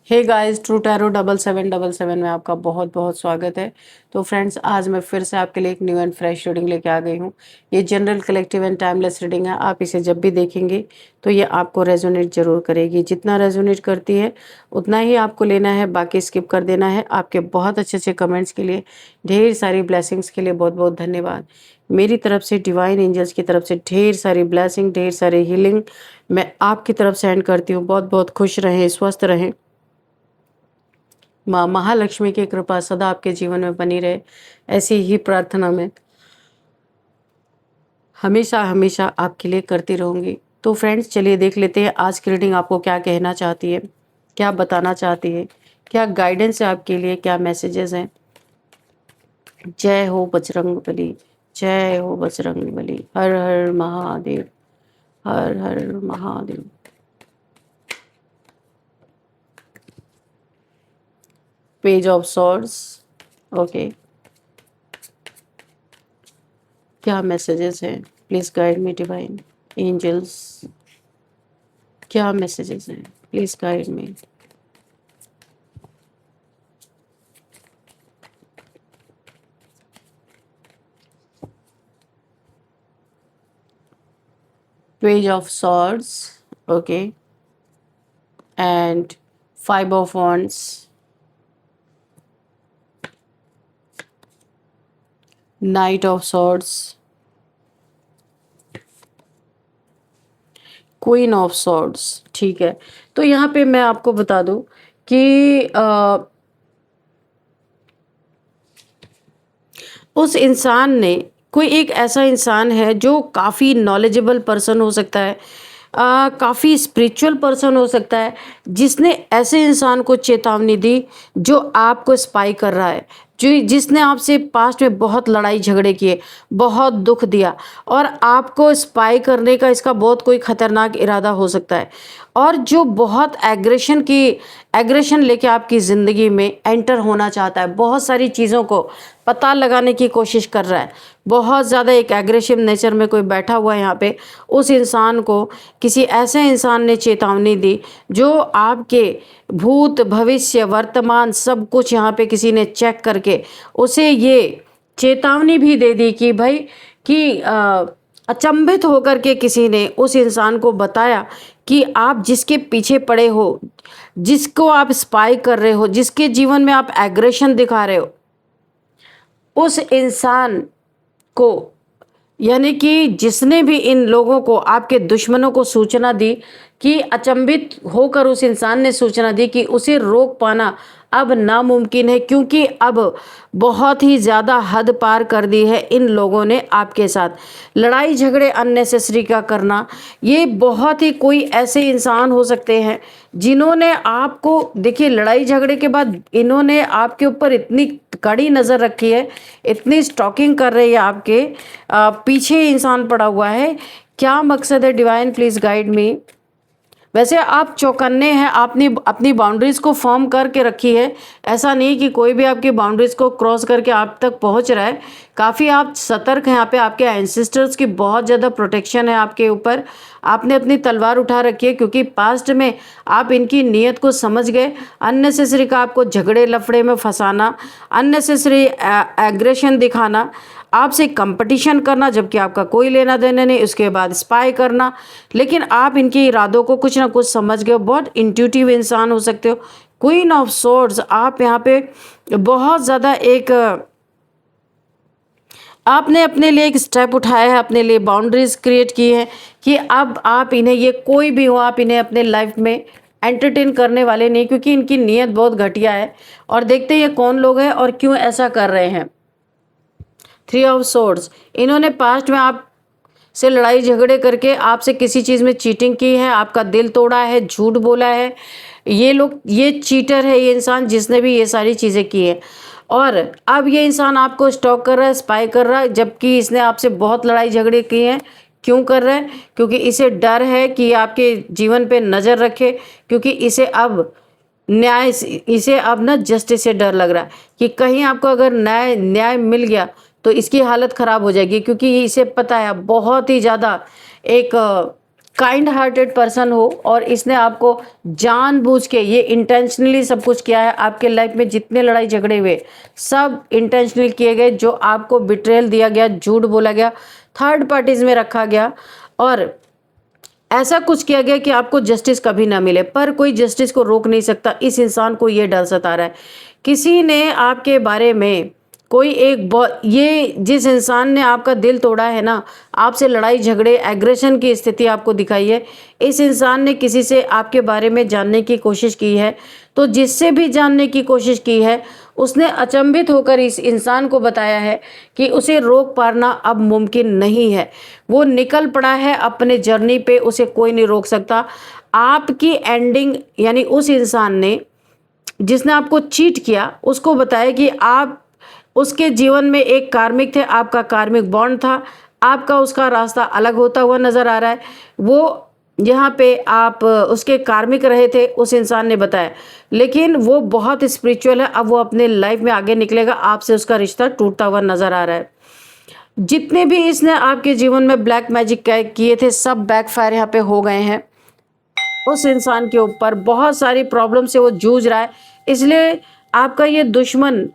Hey guys, true tarot 7777 में आपका बहुत बहुत स्वागत है। तो फ्रेंड्स, आज मैं फिर से आपके लिए एक न्यू एंड फ्रेश रीडिंग लेके आ गई हूँ। ये general collective and timeless reading है। आप इसे जब भी देखेंगे तो ये आपको रेजोनेट जरूर करेगी। जितना रेजोनेट करती है उतना ही आपको लेना है, बाकी स्किप कर देना है। आपके बहुत अच्छे अच्छे कमेंट्स के लिए, ढेर सारी ब्लेसिंग्स के लिए बहुत बहुत धन्यवाद। मेरी तरफ से, डिवाइन एंजल्स की तरफ से ढेर सारी ब्लेसिंग, ढेर सारी हीलिंग मैं आपकी तरफ सेंड करती हूँ। बहुत बहुत खुश रहें, स्वस्थ रहें। माँ महालक्ष्मी की कृपा सदा आपके जीवन में बनी रहे, ऐसी ही प्रार्थना मैं हमेशा हमेशा आपके लिए करती रहूंगी। तो फ्रेंड्स, चलिए देख लेते हैं आज की रीडिंग आपको क्या कहना चाहती है, क्या बताना चाहती है, क्या गाइडेंस है आपके लिए, क्या मैसेजेस हैं। जय हो बजरंग बली, जय हो बजरंग बली। हर हर महादेव, हर हर Mahadev. Page of swords. Okay, क्या मैसेजेस हैं? Please guide me divine angels. क्या मैसेजेस हैं? Please guide me. Page of Swords, okay, and Five of Wands, Knight of Swords, queen of swords. ठीक है, तो यहाँ पे मैं आपको बता दूं कि उस इंसान ने, कोई एक ऐसा इंसान है जो काफ़ी नॉलेजेबल पर्सन हो सकता है, काफ़ी स्पिरिचुअल पर्सन हो सकता है, जिसने ऐसे इंसान को चेतावनी दी जो आपको स्पाई कर रहा है, जो जिसने आपसे पास्ट में बहुत लड़ाई झगड़े किए, बहुत दुख दिया, और आपको स्पाई करने का इसका बहुत कोई खतरनाक इरादा हो सकता है, और जो बहुत एग्रेशन लेके आपकी ज़िंदगी में एंटर होना चाहता है, बहुत सारी चीज़ों को पता लगाने की कोशिश कर रहा है, बहुत ज़्यादा एक एग्रेसिव नेचर में कोई बैठा हुआ है यहाँ पे। उस इंसान को किसी ऐसे इंसान ने चेतावनी दी जो आपके भूत भविष्य वर्तमान सब कुछ यहाँ पे किसी ने चेक करके उसे ये चेतावनी भी दे दी कि भाई कि अचंभित होकर के किसी ने उस इंसान को बताया कि आप जिसके पीछे पड़े हो, जिसको आप स्पाई कर रहे हो, जिसके जीवन में आप एग्रेशन दिखा रहे हो, उस इंसान को, यानी कि जिसने भी इन लोगों को, आपके दुश्मनों को सूचना दी, कि अचंभित होकर उस इंसान ने सूचना दी कि उसे रोक पाना अब नामुमकिन है, क्योंकि अब बहुत ही ज़्यादा हद पार कर दी है इन लोगों ने आपके साथ। लड़ाई झगड़े अननेसेसरी का करना, ये बहुत ही कोई ऐसे इंसान हो सकते हैं जिन्होंने आपको, देखिए लड़ाई झगड़े के बाद इन्होंने आपके ऊपर इतनी कड़ी नज़र रखी है, इतनी स्टॉकिंग कर रही है आपके पीछे इंसान पड़ा हुआ है। क्या मकसद है? डिवाइन प्लीज गाइड मी। वैसे आप चौकन्ने हैं, आपने अपनी बाउंड्रीज को फॉर्म करके रखी है, ऐसा नहीं कि कोई भी आपकी बाउंड्रीज को क्रॉस करके आप तक पहुंच रहा है। काफ़ी आप सतर्क हैं यहाँ पे, आपके एंसेस्टर्स की बहुत ज़्यादा प्रोटेक्शन है आपके ऊपर। आपने अपनी तलवार उठा रखी है, क्योंकि पास्ट में आप इनकी नीयत को समझ गए। अननेसेसरी का आपको झगड़े लफड़े में फंसाना, अननेसेसरी एग्रेशन दिखाना, आपसे कंपटीशन करना जबकि आपका कोई लेना देना नहीं, उसके बाद स्पाई करना। लेकिन आप इनके इरादों को कुछ ना कुछ समझ गए हो, बहुत इंट्यूटिव इंसान हो सकते हो। क्वीन ऑफ सोर्ड्स, आप यहाँ पे बहुत ज़्यादा एक, आपने अपने लिए एक स्टेप उठाया है, अपने लिए बाउंड्रीज क्रिएट की है कि अब आप इन्हें, ये कोई भी हो, आप इन्हें अपने लाइफ में एंटरटेन करने वाले नहीं, क्योंकि इनकी नीयत बहुत घटिया है। और देखते हैं ये कौन लोग हैं और क्यों ऐसा कर रहे हैं। थ्री ऑफ सोर्ड्स, इन्होंने पास्ट में आप से लड़ाई झगड़े करके आपसे किसी चीज़ में चीटिंग की है, आपका दिल तोड़ा है, झूठ बोला है। ये लोग, ये चीटर है ये इंसान जिसने भी ये सारी चीज़ें की है। और अब ये इंसान आपको स्टॉक कर रहा है, स्पाई कर रहा है, जबकि इसने आपसे बहुत लड़ाई झगड़े किए हैं। क्यों कर रहा है? क्योंकि इसे डर है कि आपके जीवन पे नज़र रखे, क्योंकि इसे अब न्याय, इसे अब ना जस्टिस से डर लग रहा है कि कहीं आपको अगर न्याय मिल गया तो इसकी हालत ख़राब हो जाएगी, क्योंकि इसे पता है बहुत ही ज़्यादा एक काइंड हार्टेड पर्सन हो और इसने आपको जानबूझ के ये इंटेंशनली सब कुछ किया है। आपके लाइफ में जितने लड़ाई झगड़े हुए सब इंटेंशनली किए गए, जो आपको बिट्रेयल दिया गया, झूठ बोला गया, थर्ड पार्टीज में रखा गया और ऐसा कुछ किया गया कि आपको जस्टिस कभी ना मिले, पर कोई जस्टिस को रोक नहीं सकता। इस इंसान को ये डर सता रहा है। किसी ने आपके बारे में कोई ये जिस इंसान ने आपका दिल तोड़ा है ना, आपसे लड़ाई झगड़े एग्रेशन की स्थिति आपको दिखाई है, इस इंसान ने किसी से आपके बारे में जानने की कोशिश की है। तो जिससे भी जानने की कोशिश की है उसने अचंभित होकर इस इंसान को बताया है कि उसे रोक पाना अब मुमकिन नहीं है। वो निकल पड़ा है अपने जर्नी पे, उसे कोई नहीं रोक सकता। आपकी एंडिंग यानी उस इंसान ने जिसने आपको चीट किया उसको बताया कि आप उसके जीवन में एक कार्मिक थे, आपका कार्मिक बॉन्ड था, आपका उसका रास्ता अलग होता हुआ नज़र आ रहा है। वो यहाँ पे आप उसके कार्मिक रहे थे, उस इंसान ने बताया, लेकिन वो बहुत स्पिरिचुअल है। अब वो अपने लाइफ में आगे निकलेगा, आपसे उसका रिश्ता टूटता हुआ नज़र आ रहा है। जितने भी इसने आपके जीवन में ब्लैक मैजिक किए थे सब बैकफायर यहाँ पे हो गए हैं। उस इंसान के ऊपर बहुत सारी प्रॉब्लम से वो जूझ रहा है, इसलिए आपका ये दुश्मन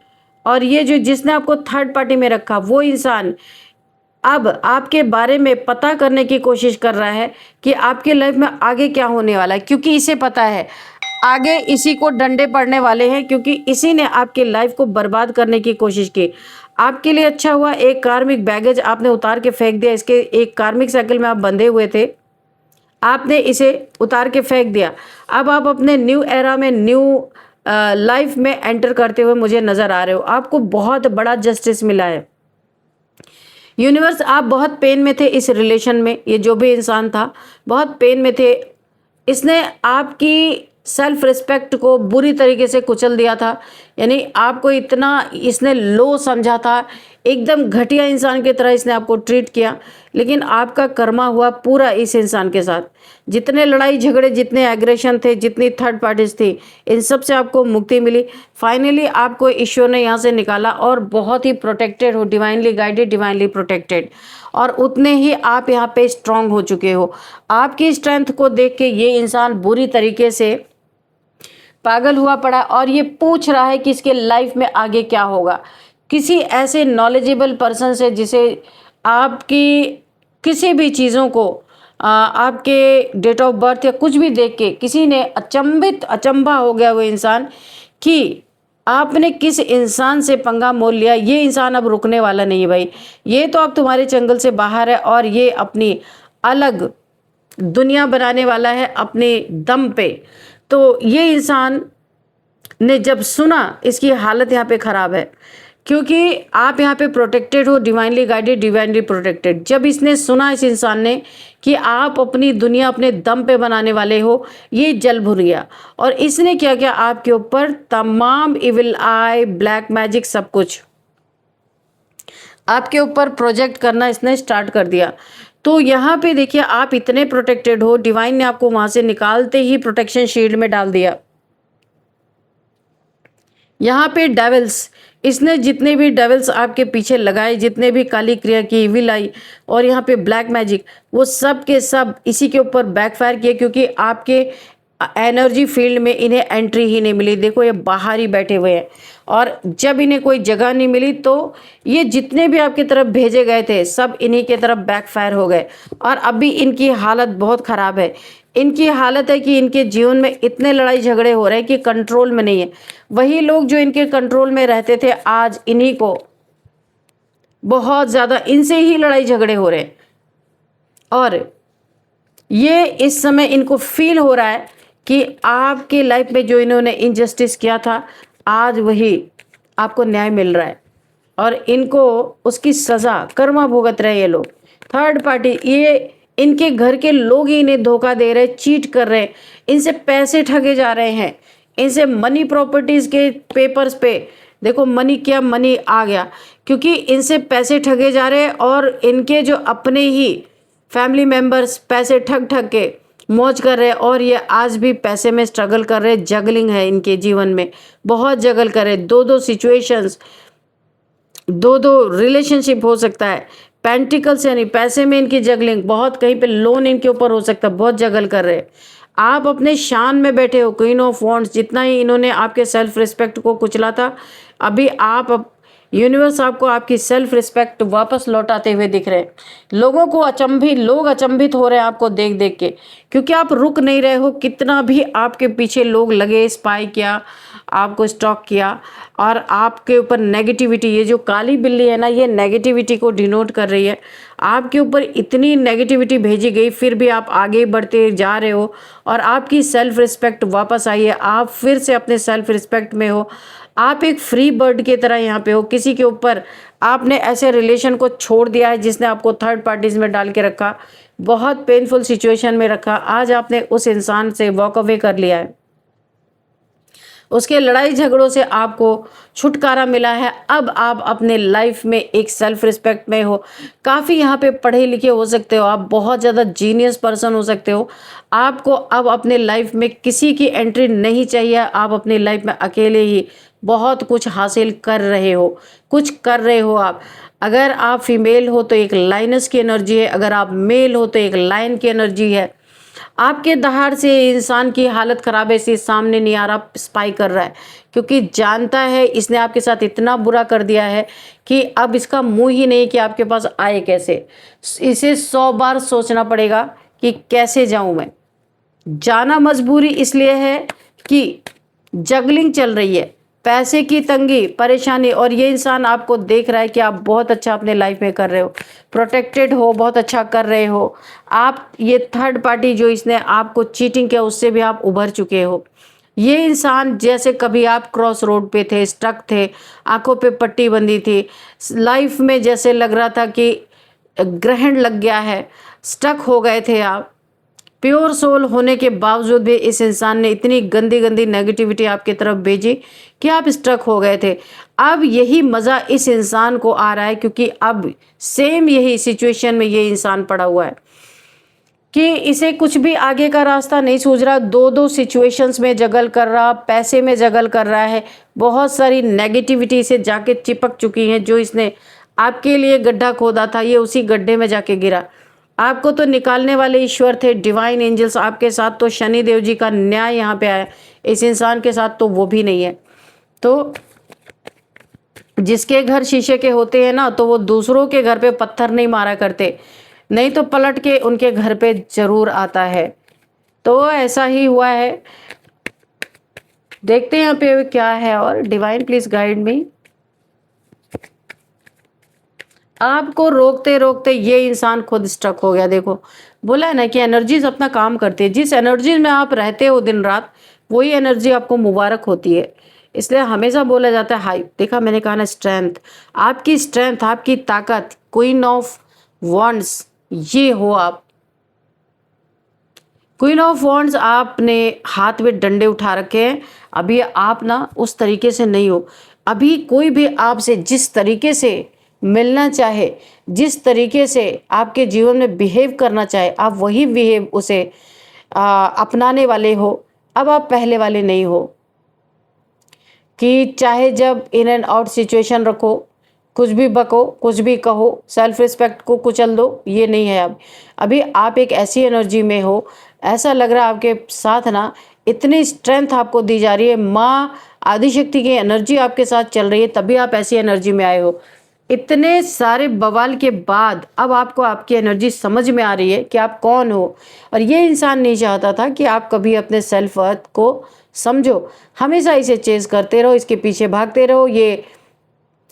और ये जो जिसने आपको थर्ड पार्टी में रखा वो इंसान अब आपके बारे में पता करने की कोशिश कर रहा है कि आपके लाइफ में आगे क्या होने वाला है, क्योंकि इसे पता है आगे इसी को डंडे पड़ने वाले हैं, क्योंकि इसी ने आपके लाइफ को बर्बाद करने की कोशिश की। आपके लिए अच्छा हुआ एक कार्मिक बैगेज आपने उतार के फेंक दिया। इसके एक कार्मिक साइकिल में आप बंधे हुए थे, आपने इसे उतार के फेंक दिया। अब आप अपने न्यू एरा में न्यू लाइफ में एंटर करते हुए मुझे नज़र आ रहे हो। आपको बहुत बड़ा जस्टिस मिला है। यूनिवर्स, आप बहुत पेन में थे इस रिलेशन में, ये जो भी इंसान था बहुत पेन में थे। इसने आपकी सेल्फ रिस्पेक्ट को बुरी तरीके से कुचल दिया था, यानी आपको इतना इसने लो समझा था, एकदम घटिया इंसान की तरह इसने आपको ट्रीट किया। लेकिन आपका कर्मा हुआ पूरा इस इंसान के साथ। जितने लड़ाई झगड़े, जितने एग्रेशन थे, जितनी थर्ड पार्टीज थी, इन सब से आपको मुक्ति मिली। फाइनली आपको ईश्वर ने यहाँ से निकाला और बहुत ही प्रोटेक्टेड हो, डिवाइनली गाइडेड, डिवाइनली प्रोटेक्टेड, और उतने ही आप यहाँ पे स्ट्रांग हो चुके हो। आपकी स्ट्रेंथ को देख के ये इंसान बुरी तरीके से पागल हुआ पड़ा और ये पूछ रहा है कि इसके लाइफ में आगे क्या होगा। किसी ऐसे नॉलेजेबल पर्सन से जिसे आपकी किसी भी चीज़ों को आपके डेट ऑफ बर्थ या कुछ भी देख के किसी ने अचंभा हो गया वो इंसान कि आपने किस इंसान से पंगा मोल लिया। ये इंसान अब रुकने वाला नहीं है भाई, ये तो अब तुम्हारे चंगल से बाहर है और ये अपनी अलग दुनिया बनाने वाला है अपने दम पे। तो ये इंसान ने जब सुना, इसकी हालत यहाँ पे ख़राब है क्योंकि आप यहाँ पे प्रोटेक्टेड हो, डिवाइनली गाइडेड, डिवाइनली प्रोटेक्टेड। जब इसने सुना इस इंसान ने कि आप अपनी दुनिया अपने दम पे बनाने वाले हो, ये जल भुन गया और इसने क्या किया, आपके ऊपर तमाम इविल आई, ब्लैक मैजिक, सब कुछ आपके ऊपर प्रोजेक्ट करना इसने स्टार्ट कर दिया। तो यहाँ पे देखिए, आप इतने प्रोटेक्टेड हो, डिवाइन ने आपको वहां से निकालते ही प्रोटेक्शन शील्ड में डाल दिया। यहाँ पे डेविल्स, इसने जितने भी डेविल्स आपके पीछे लगाए, जितने भी काली क्रिया की, इविल आई और यहाँ पे ब्लैक मैजिक, वो सब के सब इसी के ऊपर बैकफायर किए क्योंकि आपके एनर्जी फील्ड में इन्हें एंट्री ही नहीं मिली। देखो ये बाहर ही बैठे हुए हैं और जब इन्हें कोई जगह नहीं मिली तो ये जितने भी आपकी तरफ भेजे गए थे सब इन्हीं के तरफ बैकफायर हो गए और अभी इनकी हालत बहुत ख़राब है। इनकी हालत है कि इनके जीवन में इतने लड़ाई झगड़े हो रहे हैं कि कंट्रोल में नहीं है। वही लोग जो इनके कंट्रोल में रहते थे आज इन्हीं को बहुत ज़्यादा इनसे ही लड़ाई झगड़े हो रहे हैं और ये इस समय इनको फील हो रहा है कि आपके लाइफ में जो इन्होंने इनजस्टिस किया था आज वही आपको न्याय मिल रहा है और इनको उसकी सज़ा कर्मा भुगत रहे ये लोग। थर्ड पार्टी, ये इनके घर के लोग ही इन्हें धोखा दे रहे, चीट कर रहे हैं, इनसे पैसे ठगे जा रहे हैं, इनसे मनी प्रॉपर्टीज़ के पेपर्स पे देखो मनी क्या मनी आ गया क्योंकि इनसे पैसे ठगे जा रहे हैं और इनके जो अपने ही फैमिली मेम्बर्स पैसे ठग ठग के मौज कर रहे हैं और ये आज भी पैसे में स्ट्रगल कर रहे हैं। जगलिंग है इनके जीवन में, बहुत जगल कर रहे हैं, दो दो सिचुएशंस, दो दो रिलेशनशिप हो सकता है, पेंटिकल्स यानी पैसे में इनकी जगलिंग, बहुत कहीं पे लोन इनके ऊपर हो सकता है, बहुत जगल कर रहे हैं। आप अपने शान में बैठे हो, क्वीन ऑफ वॉन्ड्स, जितना ही इन्होंने आपके सेल्फ रिस्पेक्ट को कुचला था, अभी यूनिवर्स आपको आपकी सेल्फ रिस्पेक्ट वापस लौटाते हुए दिख रहे हैं। लोग अचंभित हो रहे हैं आपको देख देख के, क्योंकि आप रुक नहीं रहे हो। कितना भी आपके पीछे लोग लगे, स्पाई किया, आपको स्टॉक किया, और आपके ऊपर नेगेटिविटी, ये जो काली बिल्ली है ना, ये नेगेटिविटी को डिनोट कर रही है। आपके ऊपर इतनी नेगेटिविटी भेजी गई, फिर भी आप आगे बढ़ते जा रहे हो और आपकी सेल्फ रिस्पेक्ट वापस आई है। आप फिर से अपने सेल्फ रिस्पेक्ट में हो। आप एक फ्री बर्ड की तरह यहाँ पे हो। किसी के ऊपर आपने ऐसे रिलेशन को छोड़ दिया है जिसने आपको थर्ड पार्टीज में डाल के रखा, बहुत पेनफुल सिचुएशन में रखा। आज आपने उस इंसान से वॉक अवे कर लिया है, उसके लड़ाई झगड़ों से आपको छुटकारा मिला है। अब आप अपने लाइफ में एक सेल्फ रिस्पेक्ट में हो। काफ़ी यहाँ पे पढ़े लिखे हो सकते हो, आप बहुत ज़्यादा जीनियस पर्सन हो सकते हो। आपको अब अपने लाइफ में किसी की एंट्री नहीं चाहिए। आप अपनी लाइफ में अकेले ही बहुत कुछ हासिल कर रहे हो, कुछ कर रहे हो आप। अगर आप फीमेल हो तो एक लाइनस की एनर्जी है, अगर आप मेल हो तो एक लायन की एनर्जी है। आपके दहाड़ से इंसान की हालत ख़राब है, इसलिए सामने नहीं आ रहा, स्पाई कर रहा है, क्योंकि जानता है इसने आपके साथ इतना बुरा कर दिया है कि अब इसका मुंह ही नहीं कि आपके पास आए कैसे। इसे 100 बार सोचना पड़ेगा कि कैसे जाऊं मैं। जाना मजबूरी इसलिए है कि जगलिंग चल रही है, पैसे की तंगी, परेशानी, और ये इंसान आपको देख रहा है कि आप बहुत अच्छा अपने लाइफ में कर रहे हो, प्रोटेक्टेड हो, बहुत अच्छा कर रहे हो। आप ये थर्ड पार्टी जो इसने आपको चीटिंग किया, उससे भी आप उभर चुके हो। ये इंसान जैसे कभी आप क्रॉस रोड पे थे, स्टक थे, आंखों पे पट्टी बंधी थी, लाइफ में जैसे लग रहा था कि ग्रहण लग गया है, स्टक हो गए थे आप। प्योर सोल होने के बावजूद भी इस इंसान ने इतनी गंदी गंदी नेगेटिविटी आपकी तरफ भेजी कि आप स्ट्रक हो गए थे। अब यही मज़ा इस इंसान को आ रहा है, क्योंकि अब सेम यही सिचुएशन में ये इंसान पड़ा हुआ है कि इसे कुछ भी आगे का रास्ता नहीं सूझ रहा। दो दो सिचुएशंस में जगल कर रहा, पैसे में जगल कर रहा है, बहुत सारी नेगेटिविटी से जाके चिपक चुकी हैं। जो इसने आपके लिए गड्ढा खोदा था, ये उसी गड्ढे में जाके गिरा। आपको तो निकालने वाले ईश्वर थे, डिवाइन एंजल्स आपके साथ, तो शनि देव जी का न्याय यहाँ पे आया। इस इंसान के साथ तो वो भी नहीं है। तो जिसके घर शीशे के होते हैं ना, तो वो दूसरों के घर पे पत्थर नहीं मारा करते, नहीं तो पलट के उनके घर पे जरूर आता है। तो ऐसा ही हुआ है। देखते हैं यहाँ पे क्या है। और डिवाइन प्लीज गाइड मी। आपको रोकते रोकते ये इंसान खुद स्टक हो गया। देखो, बोला है ना कि एनर्जीज अपना काम करती है। जिस एनर्जी में आप रहते हो दिन रात, वही एनर्जी आपको मुबारक होती है। इसलिए हमेशा बोला जाता है हाई, देखा मैंने कहा ना, स्ट्रेंथ, आपकी ताकत, क्वीन ऑफ वॉन्ड्स ये हो आप। क्वीन ऑफ वॉन्ड्स, आपने हाथ में डंडे उठा रखे हैं। अभी आप ना उस तरीके से नहीं हो। अभी कोई भी आपसे जिस तरीके से मिलना चाहे, जिस तरीके से आपके जीवन में बिहेव करना चाहे, आप वही बिहेव उसे अपनाने वाले हो। अब आप पहले वाले नहीं हो कि चाहे जब इन एंड आउट सिचुएशन रखो, कुछ भी बको, कुछ भी कहो, सेल्फ रिस्पेक्ट को कुचल दो, ये नहीं है। अब अभी आप एक ऐसी एनर्जी में हो, ऐसा लग रहा है आपके साथ ना इतनी स्ट्रेंथ आपको दी जा रही है, माँ आदिशक्ति की एनर्जी आपके साथ चल रही है, तभी आप ऐसी एनर्जी में आए हो। इतने सारे बवाल के बाद अब आपको आपकी एनर्जी समझ में आ रही है कि आप कौन हो। और ये इंसान नहीं चाहता था कि आप कभी अपने सेल्फ वर्थ को समझो। हमेशा इसे चेज करते रहो, इसके पीछे भागते रहो, ये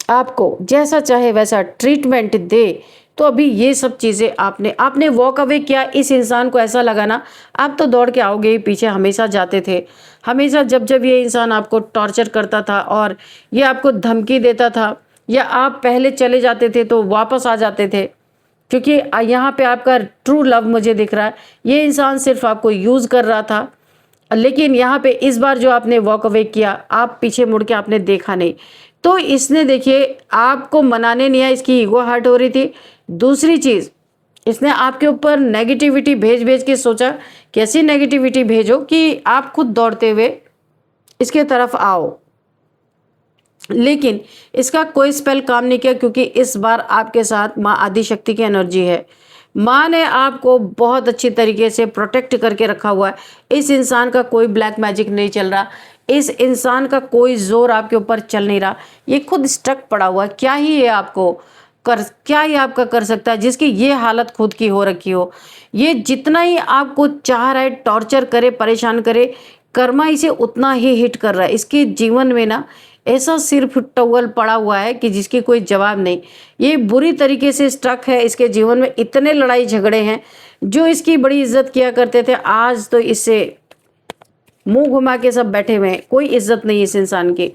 आपको जैसा चाहे वैसा ट्रीटमेंट दे। तो अभी ये सब चीज़ें आपने वॉक अवे किया। इस इंसान को ऐसा लगा ना, आप तो दौड़ के आओगे ही, पीछे हमेशा जाते थे। हमेशा जब जब ये इंसान आपको टॉर्चर करता था और ये आपको धमकी देता था, या आप पहले चले जाते थे तो वापस आ जाते थे, क्योंकि यहाँ पे आपका ट्रू लव मुझे दिख रहा है। ये इंसान सिर्फ आपको यूज़ कर रहा था, लेकिन यहाँ पे इस बार जो आपने वॉक अवे किया, आप पीछे मुड़ के आपने देखा नहीं। तो इसने देखिए आपको मनाने नहीं आया, इसकी ईगो हर्ट हो रही थी। दूसरी चीज़, इसने आपके ऊपर नेगेटिविटी भेज भेज के सोचा कि ऐसी नेगेटिविटी भेजो कि आप खुद दौड़ते हुए इसके तरफ आओ। लेकिन इसका कोई स्पेल काम नहीं किया, क्योंकि इस बार आपके साथ माँ आदिशक्ति की एनर्जी है। माँ ने आपको बहुत अच्छी तरीके से प्रोटेक्ट करके रखा हुआ है। इस इंसान का कोई ब्लैक मैजिक नहीं चल रहा, इस इंसान का कोई जोर आपके ऊपर चल नहीं रहा, ये खुद स्टक पड़ा हुआ है। क्या ये आपका कर सकता है, जिसकी ये हालत खुद की हो रखी हो। ये जितना ही आपको चाह रहा है टॉर्चर करे, परेशान करे, कर्मा इसे उतना ही हिट कर रहा है। इसके जीवन में ना ऐसा सिर्फ टॉवल पड़ा हुआ है कि जिसकी कोई जवाब नहीं। ये बुरी तरीके से स्ट्रक है। इसके जीवन में इतने लड़ाई झगड़े हैं। जो इसकी बड़ी इज्जत किया करते थे, आज तो इससे मुंह घुमा के सब बैठे हुए हैं। कोई इज्जत नहीं इस इंसान की।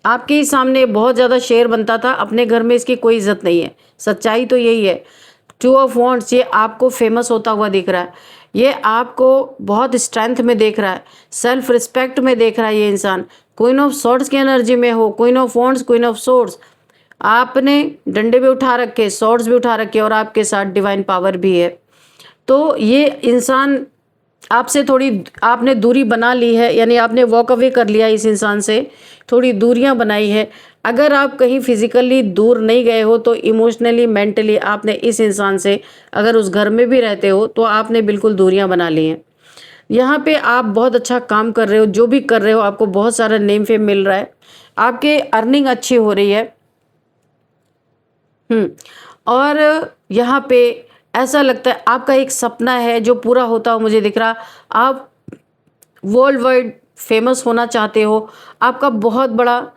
आपके ही सामने बहुत ज़्यादा शेर बनता था, अपने घर में इसकी कोई इज्जत नहीं है। सच्चाई तो यही है। टू ऑफ वॉन्ड्स, ये आपको फेमस होता हुआ दिख रहा है। ये आपको बहुत स्ट्रेंथ में देख रहा है, सेल्फ रिस्पेक्ट में देख रहा है ये इंसान। क्वीन ऑफ सॉर्ड्स की एनर्जी में हो, queen of wands, queen of swords. आपने डंडे भी उठा रखे, सॉर्ड्स भी उठा रखे, और आपके साथ डिवाइन पावर भी है। तो ये इंसान आपसे थोड़ी, आपने दूरी बना ली है, यानी आपने वॉक अवे कर लिया इस इंसान से, थोड़ी दूरियां बनाई है। अगर आप कहीं फिजिकली दूर नहीं गए हो तो इमोशनली, मेंटली आपने इस इंसान से, अगर उस घर में भी रहते हो तो आपने बिल्कुल दूरियां बना ली हैं। यहाँ पे आप बहुत अच्छा काम कर रहे हो, जो भी कर रहे हो आपको बहुत सारा नेम फेम मिल रहा है, आपके अर्निंग अच्छी हो रही है। और यहाँ पे ऐसा लगता है आपका एक सपना है जो पूरा होता हो, मुझे दिख रहा। आप वर्ल्ड वाइड फेमस होना चाहते हो, आपका बहुत बड़ा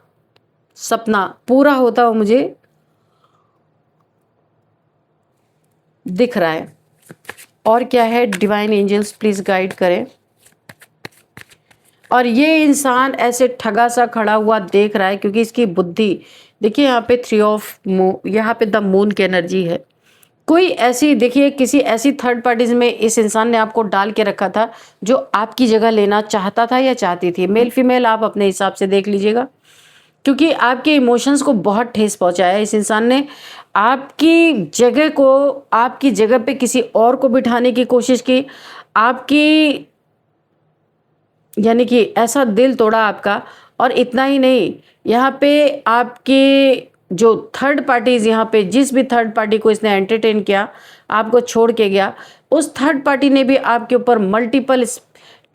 सपना पूरा होता हो, मुझे दिख रहा है। और क्या है, डिवाइन एंजल्स प्लीज गाइड करें। और ये इंसान ऐसे ठगा सा खड़ा हुआ देख रहा है, क्योंकि इसकी बुद्धि देखिए, यहाँ पे थ्री ऑफ मून, यहाँ पे द मून की एनर्जी है। कोई ऐसी, देखिए किसी ऐसी थर्ड पार्टीज में इस इंसान ने आपको डाल के रखा था जो आपकी जगह लेना चाहता था या चाहती थी। मेल फीमेल आप अपने हिसाब से देख लीजिएगा, क्योंकि आपके इमोशंस को बहुत ठेस पहुंचाया है इस इंसान ने। आपकी जगह को, आपकी जगह पे किसी और को बिठाने की कोशिश की, आपकी, यानी कि ऐसा दिल तोड़ा आपका। और इतना ही नहीं, यहाँ पे आपके जो थर्ड पार्टीज, यहाँ पे जिस भी थर्ड पार्टी को इसने एंटरटेन किया, आपको छोड़ के गया, उस थर्ड पार्टी ने भी आपके ऊपर मल्टीपल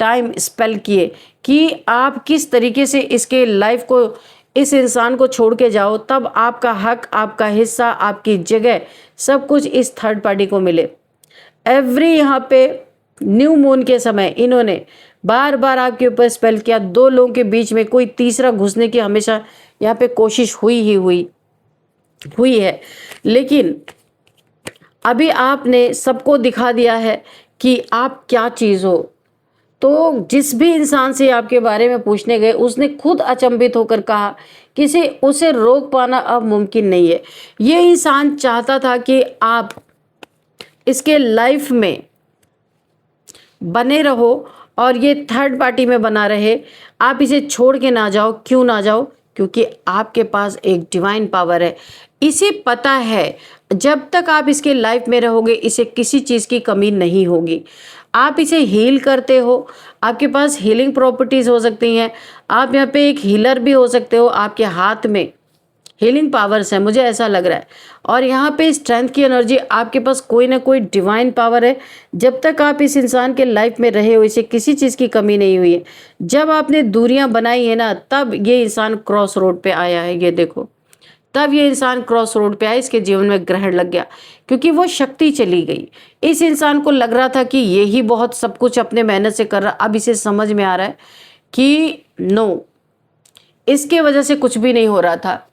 टाइम स्पेल किए कि आप किस तरीके से इसके लाइफ को, इस इंसान को छोड़ के जाओ, तब आपका हक, आपका हिस्सा, आपकी जगह, सब कुछ इस थर्ड पार्टी को मिले। एवरी यहाँ पे न्यू मून के समय इन्होंने बार बार आपके ऊपर स्पेल किया। दो लोगों के बीच में कोई तीसरा घुसने की हमेशा यहाँ पे कोशिश हुई है। लेकिन अभी आपने सबको दिखा दिया है कि आप क्या चीज़ हो। तो जिस भी इंसान से आपके बारे में पूछने गए, उसने खुद अचंभित होकर कहा कि उसे रोक पाना अब मुमकिन नहीं है। ये इंसान चाहता था कि आप इसके लाइफ में बने रहो और ये थर्ड पार्टी में बना रहे, आप इसे छोड़ के ना जाओ। क्यों ना जाओ? क्योंकि आपके पास एक डिवाइन पावर है। इसे पता है जब तक आप इसके लाइफ में रहोगे, इसे किसी चीज़ की कमी नहीं होगी। आप इसे हील करते हो, आपके पास हीलिंग प्रॉपर्टीज़ हो सकती हैं। आप यहाँ पे एक हीलर भी हो सकते हो, आपके हाथ में हीलिंग पावर्स है, मुझे ऐसा लग रहा है। और यहाँ पे स्ट्रेंथ की एनर्जी, आपके पास कोई ना कोई डिवाइन पावर है। जब तक आप इस इंसान के लाइफ में रहे हो, इसे किसी चीज़ की कमी नहीं हुई है। जब आपने दूरियां बनाई है ना, तब ये इंसान क्रॉस रोड पे आया है। ये देखो, तब ये इंसान क्रॉस रोड पे आया, इसके जीवन में ग्रहण लग गया, क्योंकि वो शक्ति चली गई। इस इंसान को लग रहा था कि यही बहुत सब कुछ अपने मेहनत से कर रहा। अब इसे समझ में आ रहा है कि नो, इसके वजह से कुछ भी नहीं हो रहा था।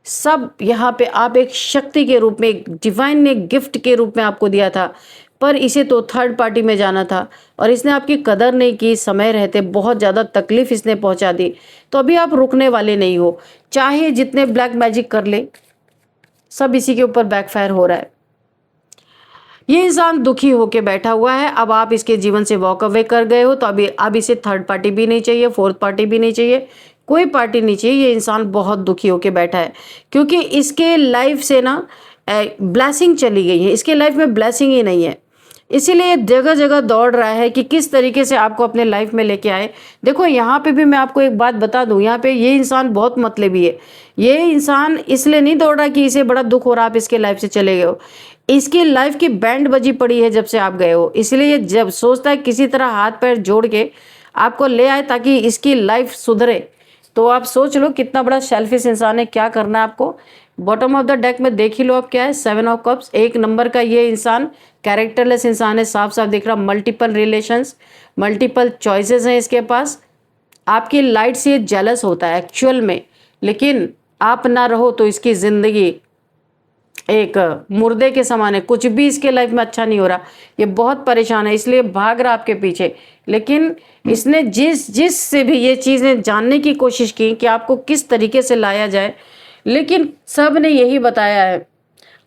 सब यहाँ पे आप एक शक्ति के रूप में, एक डिवाइन ने गिफ्ट के रूप में आपको दिया था, पर इसे तो थर्ड पार्टी में जाना था और इसने आपकी कदर नहीं की। समय रहते बहुत ज़्यादा तकलीफ इसने पहुँचा दी। तो अभी आप रुकने वाले नहीं हो, चाहे जितने ब्लैक मैजिक कर ले, सब इसी के ऊपर बैकफायर हो रहा है। ये इंसान दुखी होके बैठा हुआ है। अब आप इसके जीवन से वॉक अवे कर गए हो, तो अब इसे थर्ड पार्टी भी नहीं चाहिए, फोर्थ पार्टी भी नहीं चाहिए, कोई पार्टी नहीं चाहिए। ये इंसान बहुत दुखी होके बैठा है, क्योंकि इसके लाइफ से ना ब्लेसिंग चली गई है। इसके लाइफ में ब्लेसिंग ही नहीं है। इसीलिए जगह जगह दौड़ रहा है कि किस तरीके से आपको अपने लाइफ में लेके आए। देखो यहाँ पे भी मैं आपको एक बात बता दूं, यहाँ पे ये इंसान बहुत मतलबी है। ये इंसान इसलिए नहीं दौड़ रहा कि इसे बड़ा दुख हो रहा आप इसके लाइफ से चले गए हो। इसकी लाइफ की बैंड बजी पड़ी है जब से आप गए हो, इसलिए ये जब सोचता है किसी तरह हाथ पैर जोड़ के आपको ले आए ताकि इसकी लाइफ सुधरे। तो आप सोच लो कितना बड़ा सेल्फिश इंसान है। क्या करना है आपको, बॉटम ऑफ द डेक में देख ही लो आप क्या है, 7 ऑफ कप्स, 1 नंबर का ये इंसान कैरेक्टरलेस इंसान है। साफ साफ दिख रहा, मल्टीपल रिलेशंस, मल्टीपल चॉइसेस हैं इसके पास। आपकी लाइट से ये जेलस होता है एक्चुअल में, लेकिन आप ना रहो तो इसकी जिंदगी एक मुर्दे के समान है। कुछ भी इसके लाइफ में अच्छा नहीं हो रहा, ये बहुत परेशान है, इसलिए भाग रहा आपके पीछे। लेकिन इसने जिस जिस से भी ये चीज़ें जानने की कोशिश की कि आपको किस तरीके से लाया जाए, लेकिन सब ने यही बताया है।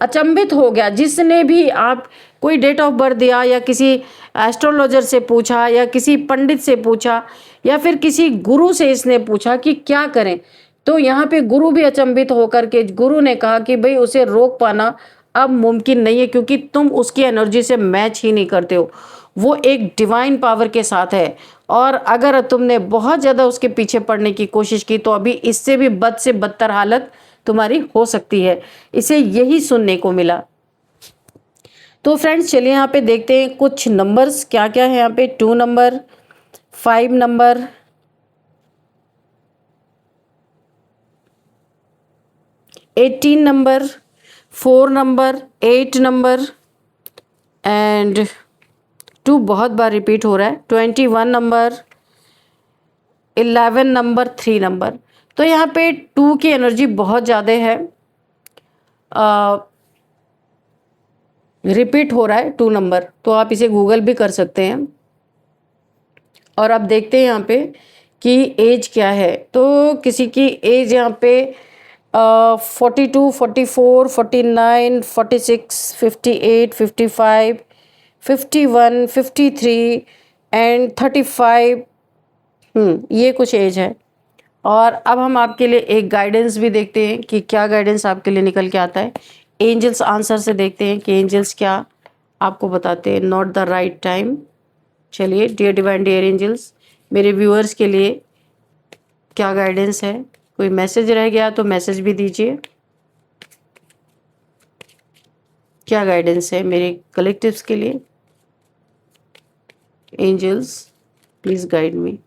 अचंभित हो गया जिसने भी आप कोई डेट ऑफ बर्थ दिया या किसी एस्ट्रोलॉजर से पूछा या किसी पंडित से पूछा या फिर किसी गुरु से इसने पूछा कि क्या करें, तो यहाँ पे गुरु भी अचंभित होकर के गुरु ने कहा कि भाई उसे रोक पाना अब मुमकिन नहीं है, क्योंकि तुम उसकी एनर्जी से मैच ही नहीं करते हो। वो एक डिवाइन पावर के साथ है, और अगर तुमने बहुत ज़्यादा उसके पीछे पड़ने की कोशिश की तो अभी इससे भी बद से बदतर हालत तुम्हारी हो सकती है। इसे यही सुनने को मिला। तो फ्रेंड्स चलिए यहाँ पे देखते हैं कुछ नंबर्स क्या क्या है। यहाँ पे 2 number, 5 number, 18 number, 4 number, 8 number and 2 बहुत बार रिपीट हो रहा है, 21 नंबर, 11 नंबर, 3 नंबर। तो यहाँ पे 2 की एनर्जी बहुत ज़्यादा है, रिपीट हो रहा है 2 नंबर, तो आप इसे गूगल भी कर सकते हैं। और अब देखते हैं यहाँ पे कि एज क्या है। तो किसी की एज यहाँ पे 42, 44, 49, 46, 58, 55, 51, 53 एंड 35, ये कुछ एज है। और अब हम आपके लिए एक गाइडेंस भी देखते हैं कि क्या गाइडेंस आपके लिए निकल के आता है। एंजल्स आंसर से देखते हैं कि एंजल्स क्या आपको बताते हैं। Not the right time. चलिए, डियर डिवाइन डियर एंजल्स, मेरे व्यूअर्स के लिए क्या गाइडेंस है। कोई मैसेज रह गया तो मैसेज भी दीजिए। क्या गाइडेंस है मेरे कलेक्टिव्स के लिए। Angels please guide me.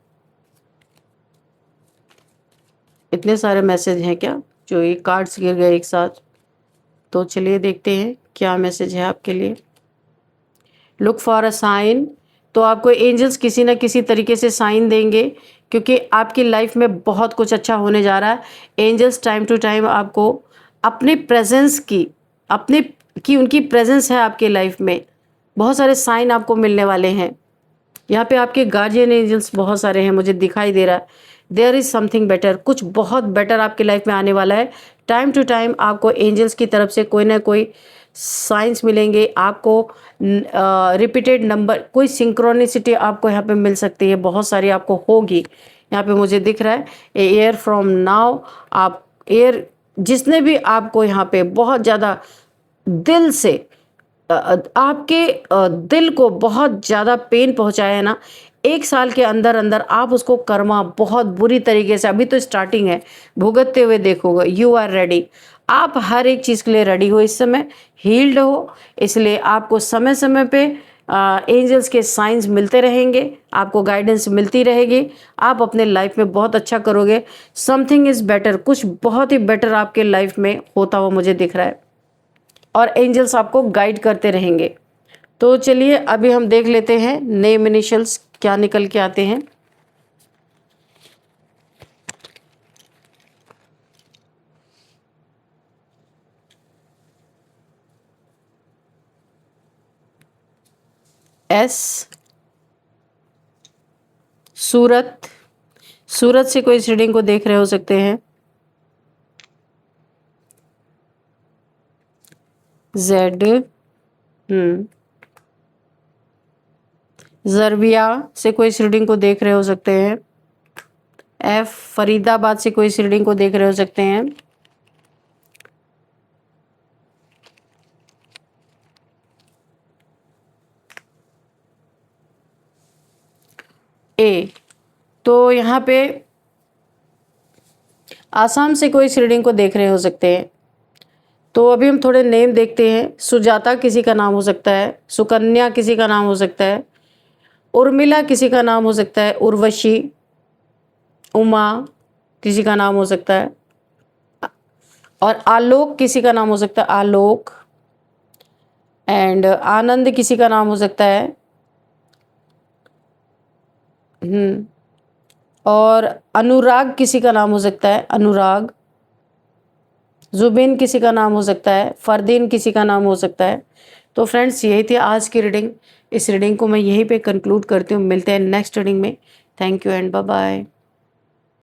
इतने सारे मैसेज हैं क्या, जो ये कार्ड्स गिर गए एक साथ। तो चलिए देखते हैं क्या मैसेज है आपके लिए। Look for a sign. तो आपको एंजल्स किसी न किसी तरीके से साइन देंगे, क्योंकि आपकी लाइफ में बहुत कुछ अच्छा होने जा रहा है। एंजल्स टाइम टू टाइम आपको अपने प्रेजेंस की उनकी प्रेजेंस है आपके लाइफ में। बहुत सारे साइन आपको मिलने वाले हैं। यहाँ पे आपके गार्जियन एंजल्स बहुत सारे हैं, मुझे दिखाई दे रहा है। देयर इज़ समथिंग बेटर, कुछ बहुत बेटर आपकी लाइफ में आने वाला है। टाइम टू टाइम आपको एंजल्स की तरफ से कोई ना कोई साइंस मिलेंगे आपको। रिपीटेड नंबर, कोई सिंक्रोनिसिटी आपको यहाँ पे मिल सकती है, बहुत सारी आपको होगी। यहाँ पे मुझे दिख रहा है एयर फ्रॉम नाउ। आप एयर जिसने भी आपको यहाँ पे बहुत ज़्यादा दिल से आपके दिल को बहुत ज़्यादा पेन पहुँचाया है ना, 1 साल के अंदर अंदर आप उसको कर्मा बहुत बुरी तरीके से, अभी तो स्टार्टिंग है, भुगतते हुए देखोगे। You are ready. आप हर एक चीज़ के लिए रेडी हो इस समय, हील्ड हो, इसलिए आपको समय समय पे एंजल्स के साइंस मिलते रहेंगे, आपको गाइडेंस मिलती रहेगी। आप अपने लाइफ में बहुत अच्छा करोगे। समथिंग इज़ बेटर, कुछ बहुत ही बेटर आपके लाइफ में होता हुआ मुझे दिख रहा है, और एंजल्स आपको गाइड करते रहेंगे। तो चलिए अभी हम देख लेते हैं नेम इनिशियल्स क्या निकल के आते हैं। एस, सूरत, सूरत से कोई इस रीडिंग को देख रहे हो सकते हैं। जेड, जरबिया से कोई इस रीडिंग को देख रहे हो सकते हैं। एफ, फरीदाबाद से कोई इस रीडिंग को देख रहे हो सकते हैं। ए। तो यहाँ पे आसाम से कोई इस रीडिंग को देख रहे हो सकते हैं। तो अभी हम थोड़े नेम देखते हैं। सुजाता किसी का नाम हो सकता है, सुकन्या किसी का नाम हो सकता है, उर्मिला किसी का नाम हो सकता है, उर्वशी, उमा किसी का नाम हो सकता है, और आलोक किसी का नाम हो सकता है, आलोक, एंड आनंद किसी का नाम हो सकता है। और अनुराग किसी का नाम हो सकता है, अनुराग। जुबिन किसी का नाम हो सकता है, फरदीन किसी का नाम हो सकता है। तो फ्रेंड्स, यही थी आज की रीडिंग। इस रीडिंग को मैं यहीं पे कंक्लूड करती हूँ। मिलते हैं नेक्स्ट रीडिंग में। Thank you and bye bye.